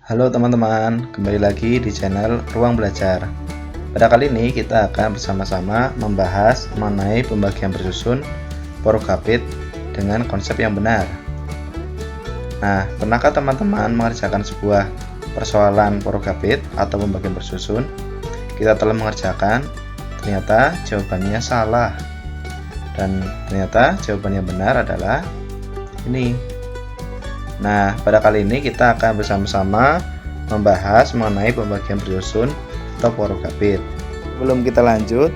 Halo teman-teman, kembali lagi di channel Ruang Belajar. Pada kali ini kita akan bersama-sama membahas mengenai pembagian bersusun porokapit dengan konsep yang benar. Nah, pernahkah teman-teman mengerjakan sebuah persoalan porokapit atau pembagian bersusun? Kita telah mengerjakan, ternyata jawabannya salah. Dan ternyata jawaban yang benar adalah ini. Nah, pada kali ini kita akan bersama-sama membahas mengenai pembagian bersusun atau porokapit. Sebelum kita lanjut,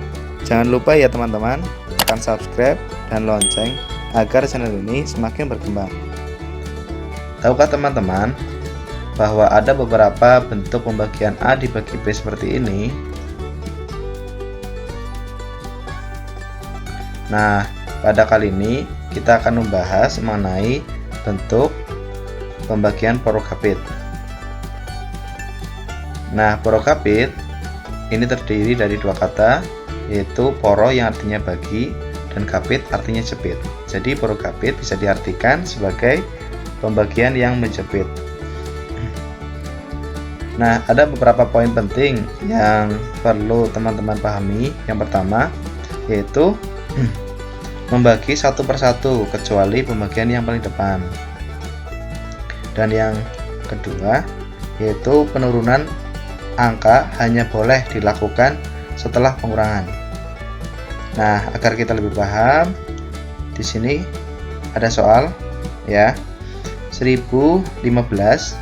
jangan lupa ya teman-teman, tekan subscribe dan lonceng agar channel ini semakin berkembang. Tahukah teman-teman bahwa ada beberapa bentuk pembagian A dibagi B seperti ini? Nah, pada kali ini kita akan membahas mengenai bentuk pembagian porokapit. Nah, porokapit ini terdiri dari dua kata, yaitu poro yang artinya bagi dan kapit artinya jepit. Jadi porokapit bisa diartikan sebagai pembagian yang menjepit. Nah, ada beberapa poin penting yang perlu teman-teman pahami. Yang pertama yaitu membagi satu persatu kecuali pembagian yang paling depan. Dan yang kedua yaitu penurunan angka hanya boleh dilakukan setelah pengurangan. Nah, agar kita lebih paham, di sini ada soal ya. 1015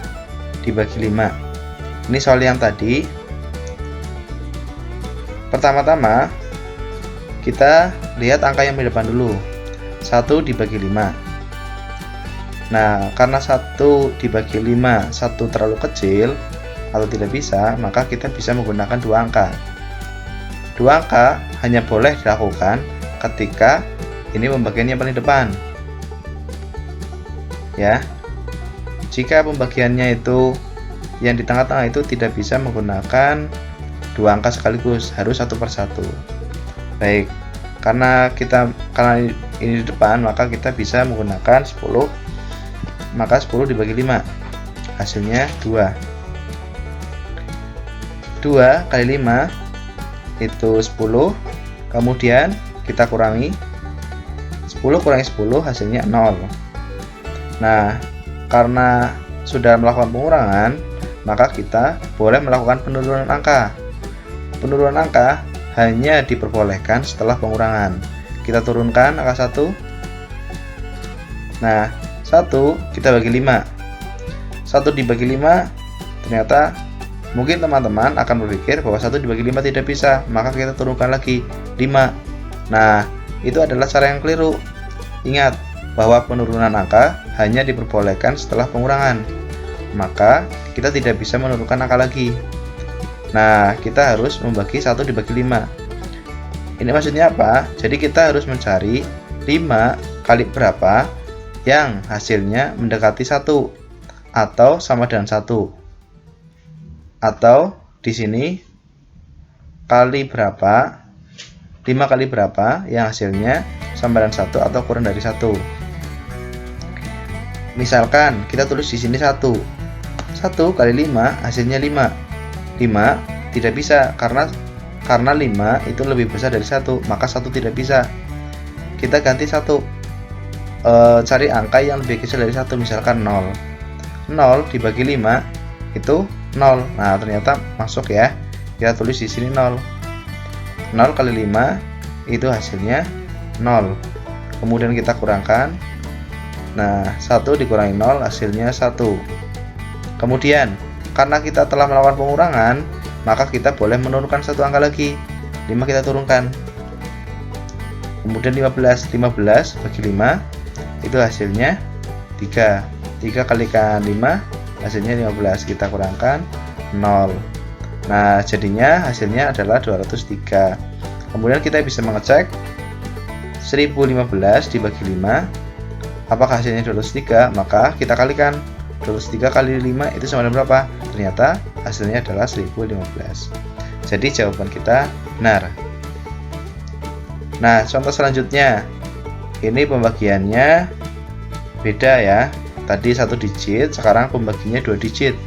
dibagi 5. Ini soal yang tadi. Pertama-tama kita lihat angka yang di depan dulu. 1 dibagi 5. Nah, karena 1 dibagi 5 1 terlalu kecil atau tidak bisa, maka kita bisa menggunakan dua angka. Dua angka hanya boleh dilakukan ketika ini pembagian yang paling depan. Ya. Jika pembagiannya itu yang di tengah-tengah itu tidak bisa menggunakan dua angka sekaligus, harus satu persatu. Baik. Karena ini di depan, maka kita bisa menggunakan 10. Maka 10 dibagi 5 hasilnya 2. 2 kali 5 itu 10. Kemudian kita kurangi 10 kurangi 10 hasilnya 0. Nah, karena sudah melakukan pengurangan, maka kita boleh melakukan penurunan angka. Penurunan angka hanya diperbolehkan setelah pengurangan. Kita turunkan angka 1. Nah, 1 kita bagi 5. 1 dibagi 5, ternyata mungkin teman-teman akan berpikir bahwa 1 dibagi 5 tidak bisa, maka kita turunkan lagi 5. Nah, itu adalah cara yang keliru. Ingat bahwa penurunan angka hanya diperbolehkan setelah pengurangan, maka kita tidak bisa menurunkan angka lagi. Nah, kita harus membagi 1 dibagi 5. Ini maksudnya apa? Jadi kita harus mencari 5 kali berapa yang hasilnya mendekati 1 atau sama dengan 1. Atau di sini kali berapa? 5 kali berapa yang hasilnya sama dengan 1 atau kurang dari 1. Misalkan kita tulis di sini 1. 1 kali 5 hasilnya 5. 5 tidak bisa karena 5 itu lebih besar dari 1, maka 1 tidak bisa. Kita ganti 1. Cari angka yang lebih kecil dari 1, misalkan 0. 0 dibagi 5 itu 0. Nah, ternyata masuk ya. Kita tulis di sini 0. 0 kali 5 itu hasilnya 0. Kemudian kita kurangkan. Nah, 1 dikurangi 0 hasilnya 1. Kemudian, karena kita telah melakukan pengurangan, maka kita boleh menurunkan satu angka lagi. 5 kita turunkan. Kemudian 15 bagi 5 itu hasilnya 3. 3 kalikan 5 hasilnya 15. Kita kurangkan 0. Nah, jadinya hasilnya adalah 203. Kemudian kita bisa mengecek 1015 dibagi 5 apakah hasilnya 203, maka kita kalikan 203 kali 5 itu sama dengan berapa? Ternyata hasilnya adalah 1015. Jadi jawaban kita benar. Nah, contoh selanjutnya. Ini pembagiannya beda ya. Tadi 1 digit, sekarang pembagiannya 2 digit.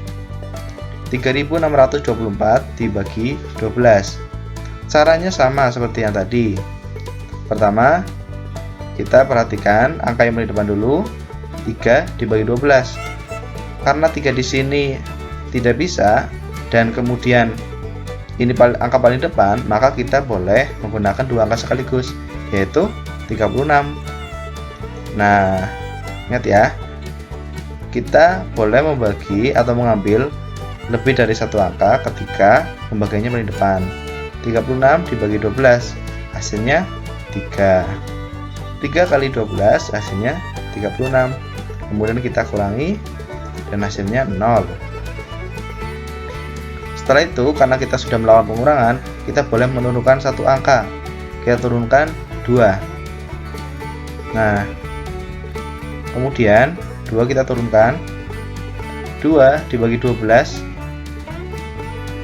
3624 dibagi 12. Caranya sama seperti yang tadi. Pertama, kita perhatikan angka yang paling depan dulu. 3 dibagi 12. Karena 3 di sini tidak bisa dan kemudian ini angka paling depan, maka kita boleh menggunakan dua angka sekaligus, yaitu 36. Nah, ingat ya, kita boleh membagi atau mengambil lebih dari satu angka ketika membaginya paling depan. 36 dibagi 12 hasilnya 3. 3 kali 12 hasilnya 36. Kemudian kita kurangi dan hasilnya 0. Setelah itu, karena kita sudah melakukan pengurangan, kita boleh menurunkan satu angka. Kita turunkan 2. Nah, kemudian 2 kita turunkan. 2 dibagi 12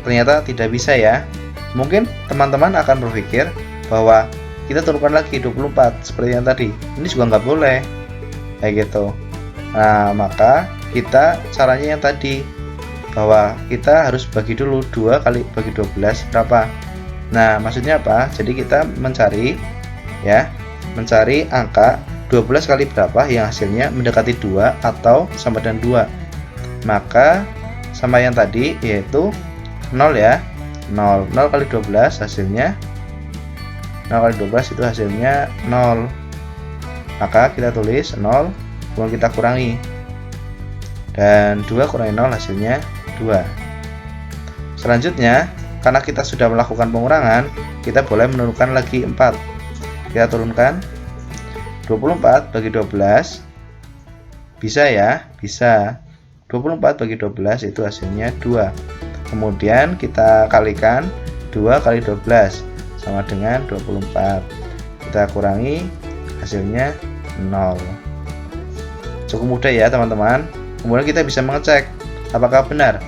ternyata tidak bisa ya. Mungkin teman-teman akan berpikir bahwa kita turunkan lagi 24 seperti yang tadi. Ini juga nggak boleh kayak gitu. Nah, maka kita caranya yang tadi, bahwa kita harus bagi dulu 2 kali bagi 12 berapa. Nah, maksudnya apa? Jadi kita mencari angka 12 kali berapa yang hasilnya mendekati 2 atau sama dengan 2. Maka sama yang tadi, yaitu 0 ya. 0 kali 12 hasilnya 0 kali 12 itu hasilnya 0. Maka kita tulis 0, kemudian kita kurangi. Dan 2 kurangi 0 hasilnya 2. Selanjutnya, karena kita sudah melakukan pengurangan, kita boleh menurunkan lagi 4. Kita turunkan 24 bagi 12. Bisa ya? Bisa. 24 bagi 12 itu hasilnya 2. Kemudian kita kalikan 2 kali 12 sama dengan 24. Kita kurangi, hasilnya 0. Cukup mudah ya teman-teman. Kemudian kita bisa mengecek apakah benar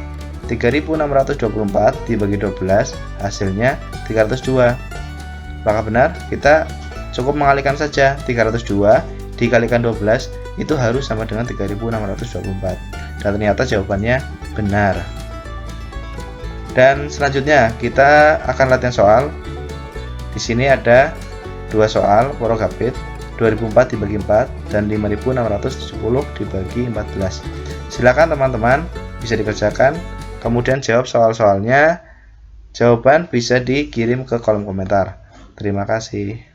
3624 dibagi 12 hasilnya 302. Apakah benar? Kita cukup mengalihkan saja. 302 dikalikan 12 itu harus sama dengan 3624. Dan ternyata jawabannya benar. Dan selanjutnya kita akan latihan soal. Di sini ada 2 soal Worogapit, 2004 dibagi 4 dan 5670 dibagi 14. Silakan teman-teman bisa dikerjakan, kemudian jawab soal-soalnya. Jawaban bisa dikirim ke kolom komentar. Terima kasih.